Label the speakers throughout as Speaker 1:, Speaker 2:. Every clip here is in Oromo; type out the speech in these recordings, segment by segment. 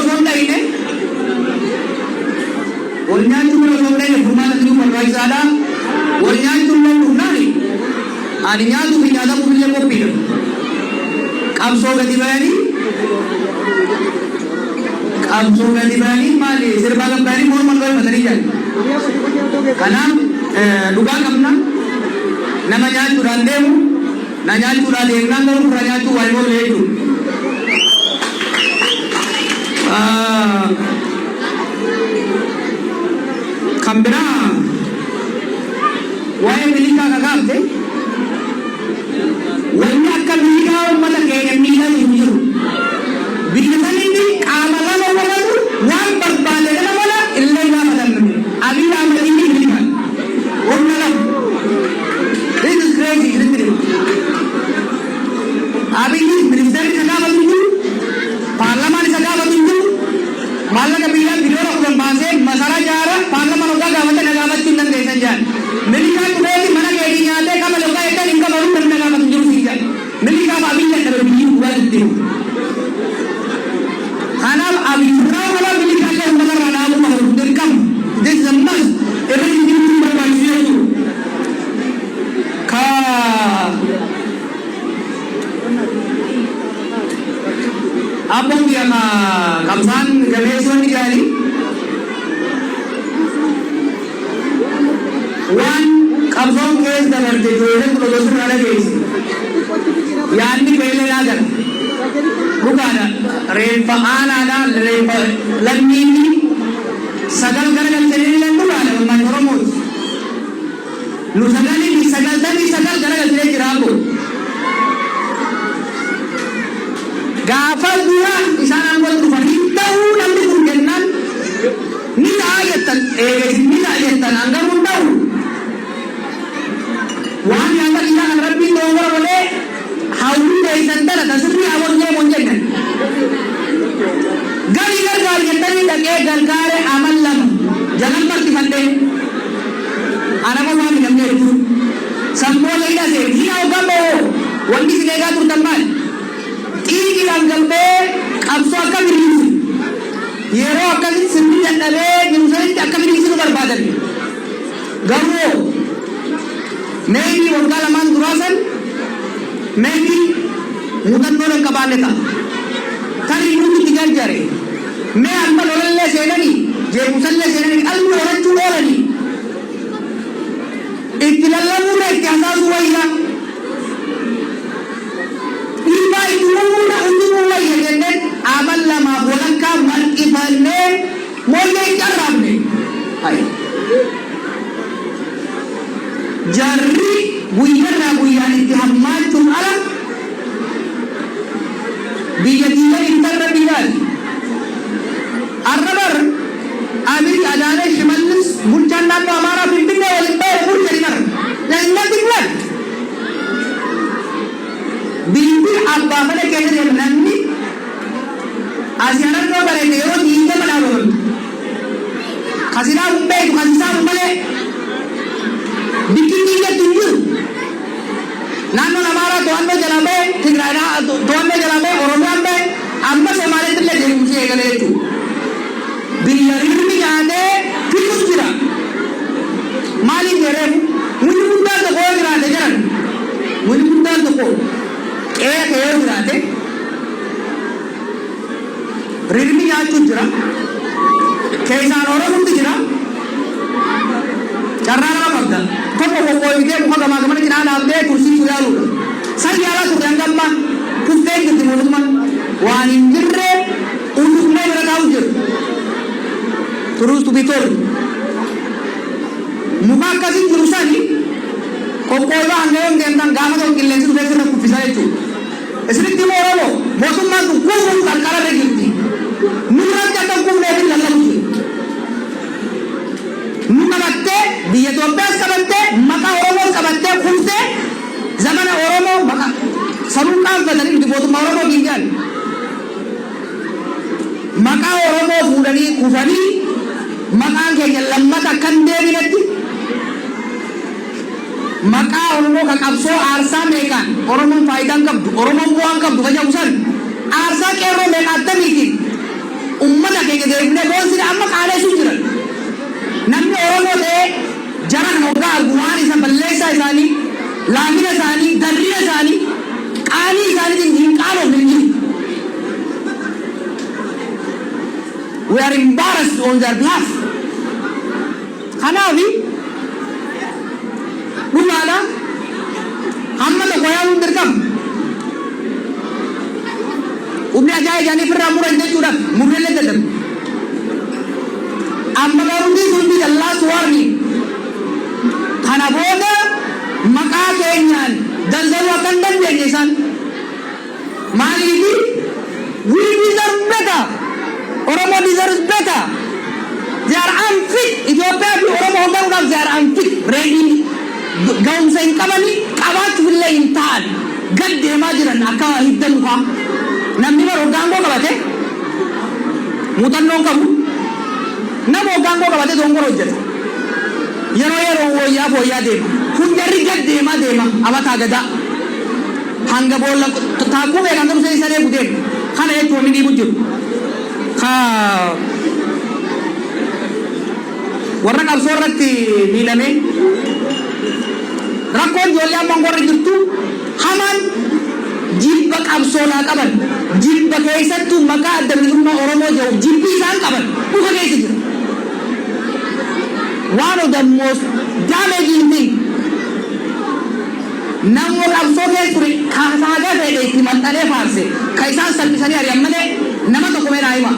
Speaker 1: sonda ini, orang cuma sonda ini rumah tu perwai sana, orang cuma rumah ni, adinya tu bicara punya kopi, kam soga di bayani, mali, serbagam bayani mau mangai bateri jan, karena duga kamna, namanya tu randemu, nanya tu randemu, nanya tu waimo leju. Kambira, why milika kagam deh? Wanya akan milika mana kaya milika ini? Bikin ini amalan orang tu, wan berbalik dengan mana? Illai amalan ni. Abi amalan ini milika. Orang this is crazy, ini. Abi ini minister kagam tu, parlimen kagam tu. मालना का बिल्ला बिलोर अपने बांसे मसाला Zara parliament होगा गावंत नगामत चिन्हन देशन जान मिलिका तुम्हें भी मना कह दी यहाँ देखा मैं लोगा एक इनका बहुत करने का मतलब जरूर सीखा मिलिका अभी क्या करो बिल्ली हुआ दिखते हो खाना अभी सुना वाला मिलिका के अंदर राना वो मगर उधर कम दिस जम्मस एवरी दिन पर बांसी है तू खा आप लोग क्या कमसान गणेशवन की जाली वन कमसान केस दबरते जो है तो दोस्तों वाला केस यानी पहले ना कर बुकाना रेप आना रेप लन्नी सगल कर चले लंडू वाला मन रोमोस नु सगल कर चले जिराबो Gafal dua isana buat rumah tahu nanti mungkinan ni ayatan anggar tahu wan yang tak kita akan lebih tahu boleh haulu dari santar ada sendiri awalnya mungkin gali kita ni tak galkare amal lam jangan berarti mande anak orang yang itu semua lagi ada dia orang mau wandi sini tu teman ini langgan be, abso akan dirilis. Yero akan sendiri dan ada, nyusahin akan dirilis itu berbadan. Gawo, maybe orang laman durasan, maybe mudan orang kabale ta. Kali ini tiga jari. May amal orang le senani, je musalle senani, almu orang cuma orang ni. Ikhtilafu me kya huwa ila. amal lama bulan ka man ibalne molle karabne hai jarri buyarna buyani tihammatum ala biyadiya intar bilal arrabar amir adane shimallis munchanda to hamara building hai walta pur chalinar lanna tinglan बिल्कुल आप बामने कहते हैं नन्नी आसियाना को करेंगे वो नीचे बना लो खसीना उम्बे खसीना उम्बे बिकिन नीचे तुझे नानो हमारा दोन में जलाबे ठीक रहना दोन में जलाबे और उम्बे में अम्बा से हमारे इतने देर मुझे एक ले तू बिल्लरी में जाने फिर कुछ गिरा मालिक तेरे मुझे मुद्दा तो कोई गिरा दे जरा मुझे मुद्दा तो कोई एक है उड़ाते रिडमी याद कुछ जरा कैसा और कुछ जरा चरना ना पड़ता तो कोई के मुख गमा गमा किना नाम दे कुर्सी सुया लूट सर यारा सुरंगम मा कुछ देख कितने मुल्क मा वानी जिर्रे उन्हें में रखाऊ जर तुरुस तू बितोर मुखा कसिन तुरुसानी कोई वाह अंगेम देंता गामा तो किल्ले से उधर से ना कुछ फिसाए चू इसलिए तीनों औरों मौसम में तो कोई कोई सरकार है कितनी नुरा जाता कोई नहीं लगा मुझे नुरा लगते बिये तो अभ्यास करते मका औरों का बनते खुद से ज़माना औरों मका सरुकार बदलने मुझे बहुत औरों गिंजन मका औरों फूलनी कुफरी मका के लम्बा तक कंधे भी नहीं maka oromo ka kapso arsa mekan oromo faidang ka oromo buang ka bukan usan arsa ke oromo mekatan iki ummata keenya deebinee boonsine amma qaaleessuu jiran. Namni Oromoo ta'ee jara kana waggaa argu waan isa balleessaa isaanii, laafina isaanii, darrina isaanii, qaanii isaaniitiin hin qaanofne hin jiru. We are embarrassed on their behalf. Kanaafi dhugaadha hamma tokko yaaluun dirqama. Humni ajaa'ibanii firraa muran jechuudhaaf murreellee dadhabu. Amma garuu hundi dallaa suwaarni kana booda maqaa keenyaan daldaluu akka hin dandeenye isaan maaliifi we deserve better. Oromo deserves better. They are unfit. Ethiopia fi Oromo hundaa'uudhaaf they are unfit. Ready ga'umsa hin qabani qabaachuufillee hin ta'an gad deemaa jiran akka hiddan faa. Namni bara hoggaangoo qabate muuxannoon qabu nama hoggaangoo qabate dongora hojjeta. Yeroo wayyaa deema. Kun jarri gad deemaa deema abataa gadaa. Hanga boolla taakkuu beekan ta'u isa deemu deema. Kana jechuun inni dhiibu jiru. Warra qabsoo irratti miidhame rakkoon ijoollee amma warra jirtu hamaan jibba qabsoolaa qaban jibba keessattuu maqaa adda bilisummaa Oromoo jedhu jibbi isaan qaban dhufa keessa jira. One of the most damaging thing namni qabsoo keessa ture kaasaagaa ta'e itti maxxanee faarse ka isaan salphisanii ari'an malee nama tokko meedhaa hima.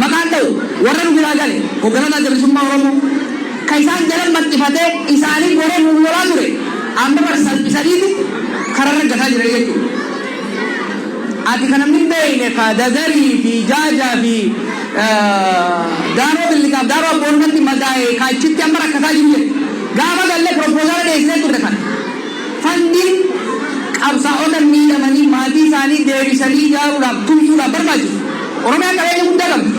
Speaker 1: Maqaan ta'u warra nu biraa gale hoogganaa adda bilisummaa Oromoo ka isaan jalan maxxifatee isaanii goree lolaa ture amma bara salphisaniitu kararra gataa jira jechuudha. Ati kana min beeyne ka dagarii fi jaajaa fi daaroo billikaaf daaroo abboonnatti madaa'ee ka achitti amma rakkataa jiru jedhe gaafa gallee propoozaala dhiyeessinee turre kana fandiin qabsaa'ota miidhamanii maatii isaanii deebisanii ijaaruudhaaf tumsuudhaaf barbaachisu. Oromiyaan qabeenya guddaa qabdi.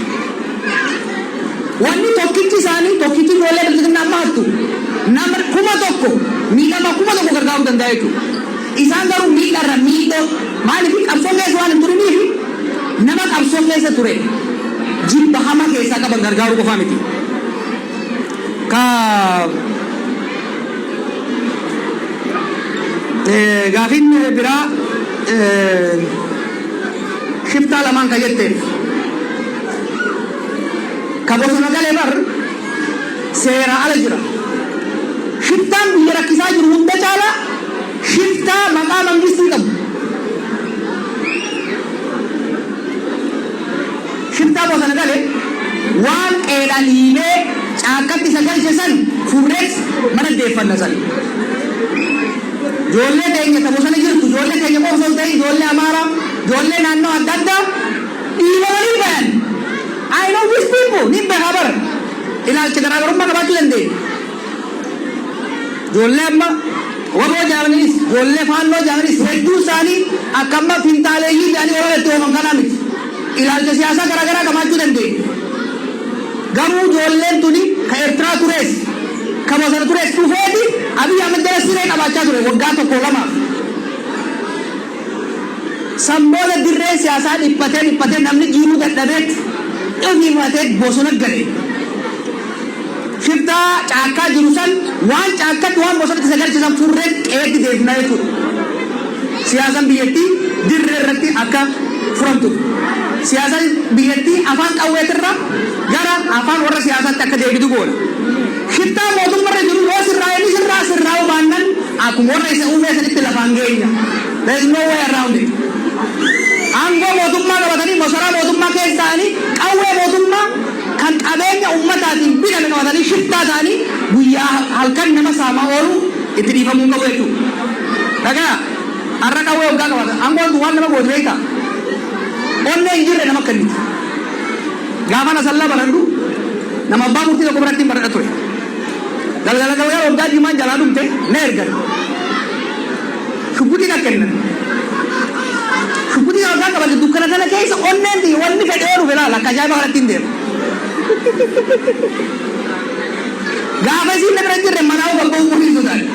Speaker 1: Wanni tokkichi isaanii tokkichi ijoollee bilisummaa amma hattu nama kuma tokko miidhama kuma tokko gargaaruu danda'a jechuudha. Isaan garuu miidharra miidhoo maaliif qabsoo keessa waan hin turiniif nama qabsoo keessa ture jibba hama keessaa qaban gargaaruu qofaa miti. Gaafiin biraa shiftaa lamaan ka jetteef ka bosona galee bar seera ala jira. Shiftaan biyya rakkisaa jiru hunda caala shiftaa maqaa mangistii qabu. Shiftaa bosona galee waan qeedhaan hiimee caakkatti isa galche san furrees mana deeffanna san. Ijoollee keenya ka bosona jirtu ijoollee keenya qofa osoo hin ta'in ijoollee Amaaraa ijoollee naannoo adda addaa dhiibamanii bayan. I know these people ni beekaa bara ilaalcha garaagarummaa qabaachuu dandeenya. Ijoollee amma warroo jaalanis ijoollee faannoo jaalanis hedduu isaanii akka amma fintaaleeyyii jaanii warra itti ooman kanaa miti. Ilaalcha siyaasaa garaagaraa qabaachuu dandeenya. Garuu ijoolleen tuni ka Eertiraa turees ka bosona turees dhufeeti Abiy Ahmed jala siree qabaachaa ture waggaa tokko lamaaf. Samboota dirree siyaasaa dhiphatee namni jiiruu dadhabeet dhiifatee bosona gale. Shiftaa caakkaa jiru san waan caakkatti waan bosonatti isa galchisan furree qeetti deebinaa jechuudha. Siyaasaan biyyattii dirree irratti akka furamtu. Siyaasaan biyyattii afaan qawweetirra gara afaan warra siyaasaatti akka deebitu goona. Shiftaa mootummaarra jiru yoo sirraa'u baannan akkuma warra isa uumee sanitti lafaan geenya. There is no way around it. Aangoo mootummaa qabatanii masaraa mootummaa keessa ta'anii qawwee mootummaa kan qabeenya ummataatiin bidame qabatanii shiftaa ta'anii guyyaa halkan nama saamaa oolu itti dhiifamuu qabu jechuudha. Dhagaa har'a qawwee waggaa qabata. Aangoon waan nama gootu beektaa? Onnee hin jirre nama akkamiiti. Gaafa na sallaa baradhu nama abbaa murtii tokko biratti hin baradha ture. Galgala waggaa diimaan jalaa dhumte na ergan. Shubbutii na kennan. Shubbutii waggaa qabate dukkana sana keessa onneen wanni fedhee dhufe laala akka ajaa'iba kanatti hin deemu. Gaafa isiin na bira jirre manaa balbaa uumuriisu taate.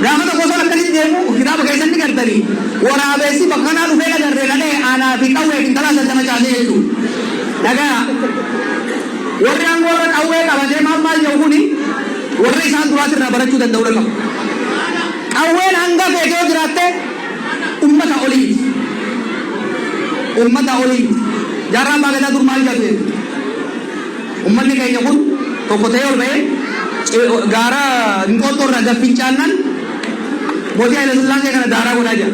Speaker 1: Gaafa tokko osoo akkasitti deemu kitaaba keessatti gartanii waraabessi bakka kanaa dhufee agarree kadhee aanaa fi qawwee fi talaa sassama caasee jechuudha. Daga warri angora qawwee qabatee maal jedhuni warri isaan duraas irraa barachuu danda'u qabu. Qawween hanga feetee jiraatte ummata olii. Ummata olii. Jaarraan baagataa dur maal jedhu. Ummanni keenya kun tokko ta'ee ol ba'ee gaara Inxooxxoo irraa gaffincaannan mootii Haile Sillaasee kana daaraa godhaa jira.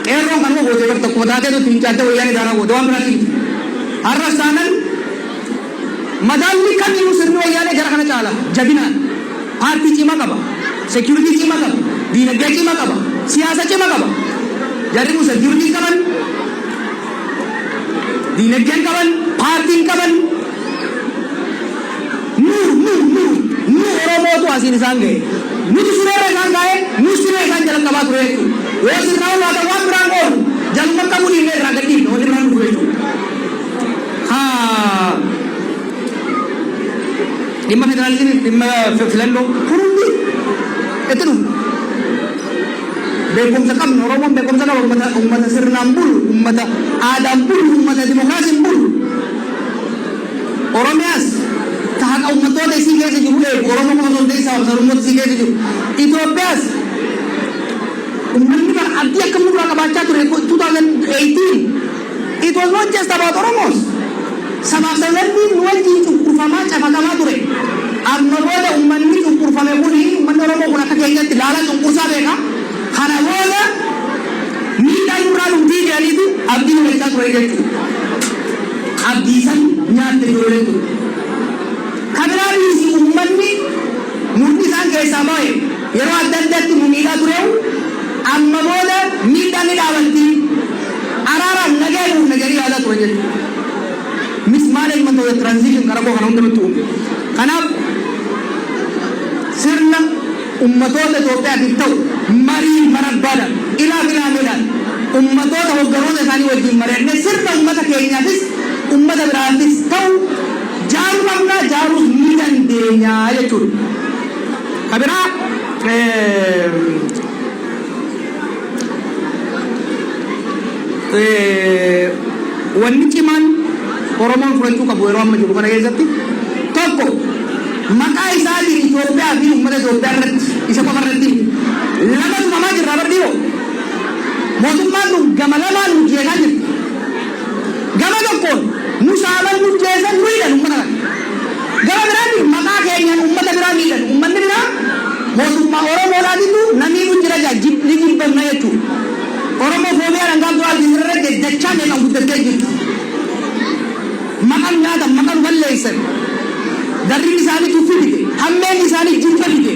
Speaker 1: Qeerroon kanuma gootee bar tokko taatee nutti fincaattee wayyaanii daaraa goote waan biraatti. Har'as taanan madaalli kamiyyuu sirni wayyaanee gara kana caala jabinaan paartii cimaa qaba, seekiyuritii cimaa qaba, diinagdee cimaa qaba, siyaasa cimaa qaba. Jarri kun seekiyuritii qaban, diinagdeen qaban, paartiin qaban. Nu Oromootu asiin isaan ga'e. Nuti sureerra isaan ga'e, nus siree isaan jala qabaa ture jechuudha. Yoo sirnaa ulaataa waan biraan oolu jaluma qabuu dhiibee irraa gadhiifne wanti biraan dhufu jechuudha. Dhimma federaalizimii dhimma filannoo hundi itti dhufu. Beekumsa qabnu Oromoon beekumsa qaba uummata sirnaan bulu, uummata aadaan bulu, uummata dimookiraasiin bulu. Oromiyaas tahaqa uummattoota isii keessa jiru eegu Oromoo mootota isaa Oromoota isii keessa jiru. Itoophiyaas uummanni bara abdii akkamii duraa qabaachaa ture 2018. It was not just about Oromos. Sabaaf sablammiin wajjin cunqurfamaa cafaqamaa ture. Amma booda uummanni cunqurfame kuni uummanni Oromoo kun akka keenyatti laala cunqursaa beeka. Kana booda miidhaan nurraa dhumtii jedhaniitu abdii mul'achaa ture jechuudha. Abdii san nyaatte ijoollee ture. Kanaraanis uummanni murni isaan keessaa bahe yeroo adda addaatti nu miidhaa tureewu amma booda miidhaan ni dhaabanti. Araaraan nagaa nuuf nagarii yaadaa ture jechuudha. Mismanagement of the transition karakoo kana hundumatu uume. Kanaaf sirna ummatoota Itoophiyaatiif ta'u marii barabaadan ilaa filaameedhaan ummatoota hogganoota isaanii wajjin mari'annee sirna ummata keenyaafis ummata biraafis ta'u jaaruu qabna jaaruus ni dandeenya jechuudha. Kabiraa wanni cimaan Oromoon fudhachuu qabu yeroo amma jiru kana keessatti tokko maqaa isaatiin Itoophiyaa fi uummata Itoophiyaa irratti isa qofa irratti lama tumamaa jirra bardiyoo mootummaan kun gama lamaan nu jeeqaa jirti. Gama tokkoon nu saaman nu jeesan nu hidhan uummata kana. Gama biraatiin maqaa keenyaan uummata biraa miidhan uummanni biraa mootummaa Oromoodhaatitu namni nu jira ni jibbamna jechuudha. Oromoo foobiyaan hangaan duraa irratti dachaa meeqan guddattee jirti. Maqaan nyaatan maqaan balleessan darriin isaanii tuffifite hammeen isaanii jibbafite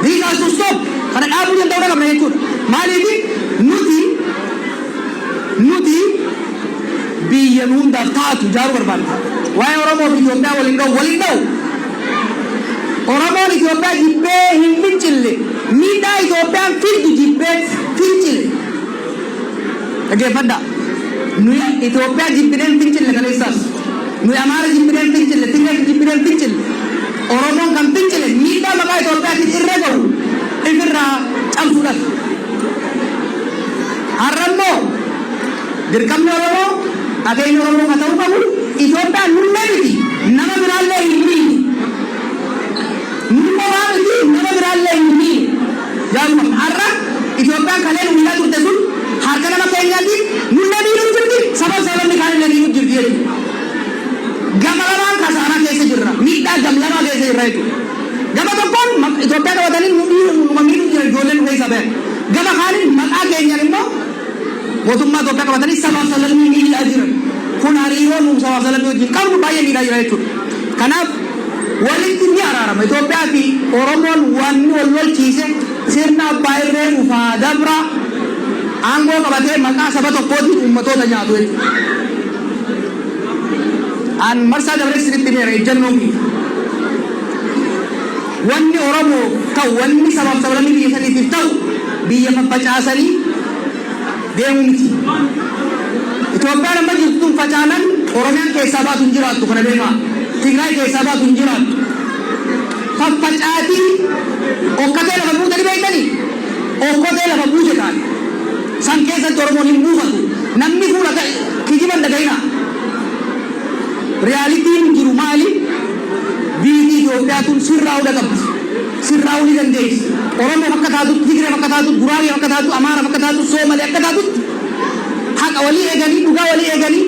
Speaker 1: dhiigaas stop kana dhaabuu danda'uu qabna jechuudha. Maaliif nuti biyya nu hundaaf taatu ijaaruu barbaadna. Waa'ee Oromoo fi Itoophiyaa waliin ga'u Oromoon Itoophiyaa jibbee hin fincille miidhaa Itoophiyaan fiddu jibbee fincille. Dhaggeeffadhaa. Nuyi Itoophiyaa jibbineen fincille kaleessaas nuyi Amaara jibbineen fincille Tigree jibbineen fincille Oromoon kan fincille miidhaa maqaa Itoophiyaatiin irra ga'u ifirraa cabsuudhaaf. Har'ammoo dirqamni Oromoo akeekni Oromoo kan ta'uu qabu Itoophiyaan nullee miti nama biraallee hin miine. Nullee miti nama biraallee hin miine. Jaanuma har'a Itoophiyaan kaleen miidhaa turte sun harka nama keenyaatiin nullee miidhuu jirti sabab sababni kaanillee miidhuu jirti jechuudha. Gama lamaan kasaaraa keessa jirra miidhaa gam lamaa keessa jirra jechuudha. Gama tokkoon Itoophiyaa qabatanii miidhuu jira ijoolleen keessa bahe. Gama kaaniin maqaa keenyaan immoo mootummaa Itoophiyaa qabatanii sabaaf sablammii miidhaa jiran. Kun hariiroo nuuf sabaaf sablammii wajjin qabnu baay'ee miidhaa jira jechuudha. Kanaaf walitti ni araarama. Itoophiyaa fi Oromoon wanni wal lolchiise sirna abbaa irree dhufaa dabra aangoo qabatee maqaa saba tokkootiin uummatoota nyaatu jechuudha. An marsaa dabaree sirriitti meera ejjennoo fi wanni Oromoo ta'u wanni sabaaf sablammii biyya saniitiif ta'u biyya faffacaasanii deemuu miti. Itoophiyaan amma jirtu facaanan Oromiyaan keessaa baatu hin jiraattu kana beekaa. Tigraay keessaa baatu hin jiraattu. Faffacaatii okkatee lafa buutanii beektanii okkotee lafa buute taate. San keessatti Oromoon hin buufatu. Namni fuula kijiban dhaga'ina. realitiin jiru maali biyyi Itoophiyaatuun sirraa'uu qabdi sirraa'uu ni dandeessi Oromoo akka taatu Tigiree akka taatu Guraagee akka taatu Amaara akka taatu Soomalee akka taatu haqa walii eeganii dhugaa walii eeganii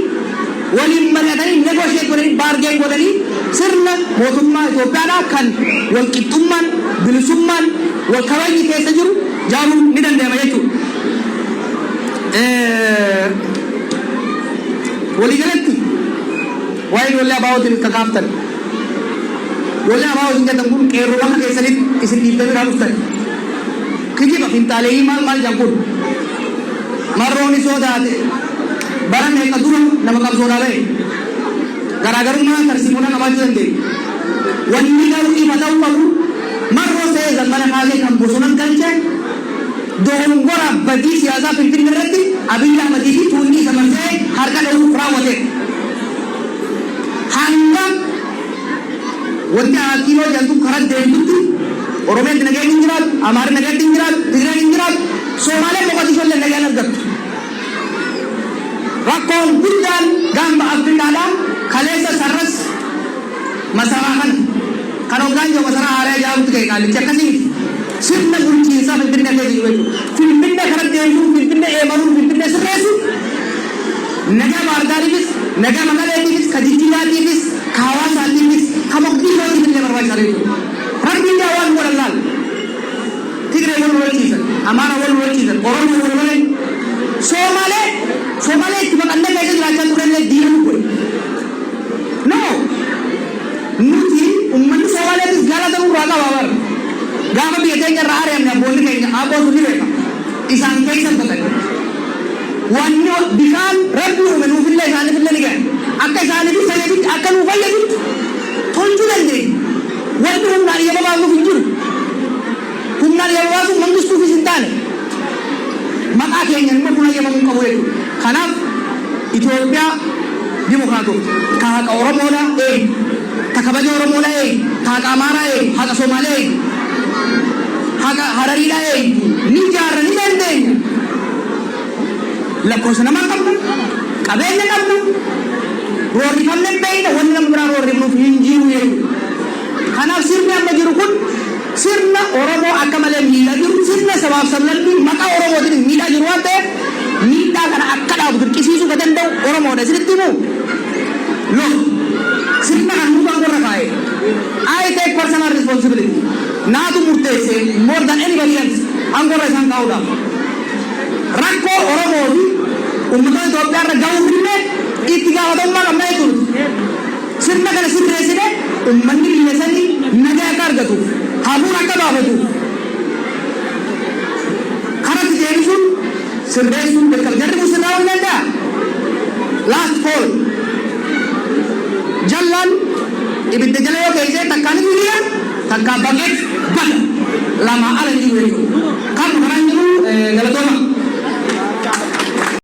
Speaker 1: waliin mari'atanii negoosheet godhanii baargeen godhanii sirna mootummaa Itoophiyaadhaa kan wal qixxummaan bilisummaan wal kabajni keessa jiru jaaruun ni danda'ama jechuudha. waliigalatti waa'ee ijoollee abaa'ootiin itti kaaftan ijoollee abaa'ootiin jedhan kun qeerroowwan keessanitti isin dhiibbanii raabuftan kijiba finxaalee maal jedhan kun marroon isoo taate baran meeqa dura nama qabsoodhaa ba'e garaagarummaa tarsiimoodhaan qabaachuu dandeenya wanni garuu ifa ta'uu qabu marroo ta'ee zammana kaasee kan bosonan galchee dogongora badii siyaasaa Finfinnee irratti Abiy Ahmedii fi tuunni isa marsee harka dha'uuf raawwate hanga wanti akiiloo jedhamtu karaa deemtutti Oromiyaatti nageenyi hin jiraatu Amaarri nageenyi hin jiraatu Tigireen hin jiraatu Soomaalee Moqodishoo illee nagaan argattu rakkoon guddaan gamba Afrikaadhaa kaleessa sarras masaraa kan hoggaan jiru masaraa haaraa ijaaruutti ga'e qaallichi akkasii sirna bulchiinsaa Finfinnee keessa jiru jechuudha. Finfinnee kana deemuu, Finfinnee eemaluu, Finfinnee sirreessu nagaa Baardaariifis, nagaa Maqaleetiifis, ka Jijjigaatiifis, ka Hawaasaatiifis, ka Moqdishootiif illee barbaachisaa jechuudha. Rabbiin waan godhan laal. Tigiree wal walchiisan, Amaara wal walchiisan, Oromoo wal walchiisan. Soomaalee itti baqannee keessa jiraachaa turellee diinatu godhe. No! Nuti uummanni Soomaaleetis gaalatamuu irraa qaba bara. Gaafa biyya keenya irraa ari'amne abboonni keenya abboon ni beeka. Isaan keessa baqatan. Wanni bishaan rabbi uume nuufillee isaaniifillee ni gahe. Akka isaaniifis fayyaditti akka nuuf fayyaditti tolchuu dandeenya. Wanni humnaan iyya babaasuuf hin jiru. Humnaan iyya babaasuuf mangistuufis hin taane. Maqaa keenya immoo kun hayyamamuu qabu jechuudha. Kanaaf Itoophiyaa dimokiraatota ka haqa Oromoodhaa eegi, ka kabaja Oromoodhaa eegi, ka haqa Amaaraa eegi, haqa Somaalee eegi, haqa Harariidhaa eegi ni ijaarra ni dandeenya. Lakkoofsa namaa qabna, qabeenya qabna, roorrifamne beeyna wanni nama biraa roorrifnuuf hin jiru jechuudha. Kanaaf sirni amma jiru kun sirna Oromoo akka malee miidhaa jiru sirna sabaaf sablammii maqaa Oromootiin miidhaa jiru waan ta'eef miidhaa kana akka dhaabu dirqisiisuu ka danda'u Oromoodha isinitti himu. Look, sirna kan nuuf angorra kaa'e. I take personal responsibility. Naatu murteesse more than anybody else angorra isaan kaa'uudhaaf. Rakkoo Oromoo fi uummata Itoophiyaa irra ga'uu filme itti gaafatamummaa qabna jechuudha. Sirna kana sirreessine uummanni biyya sanii nagaa akka argatu hafuura akka baafatu karatti deebisuun sirreessuun beekama. Jarri kun sirraa'uu hin danda'a. Last call. Jallaan ibidda jala yoo keessa takkaan ni guyyaa takkaan bageet bada lama ala ni guyyaa. Kan karaan jiru galatooma.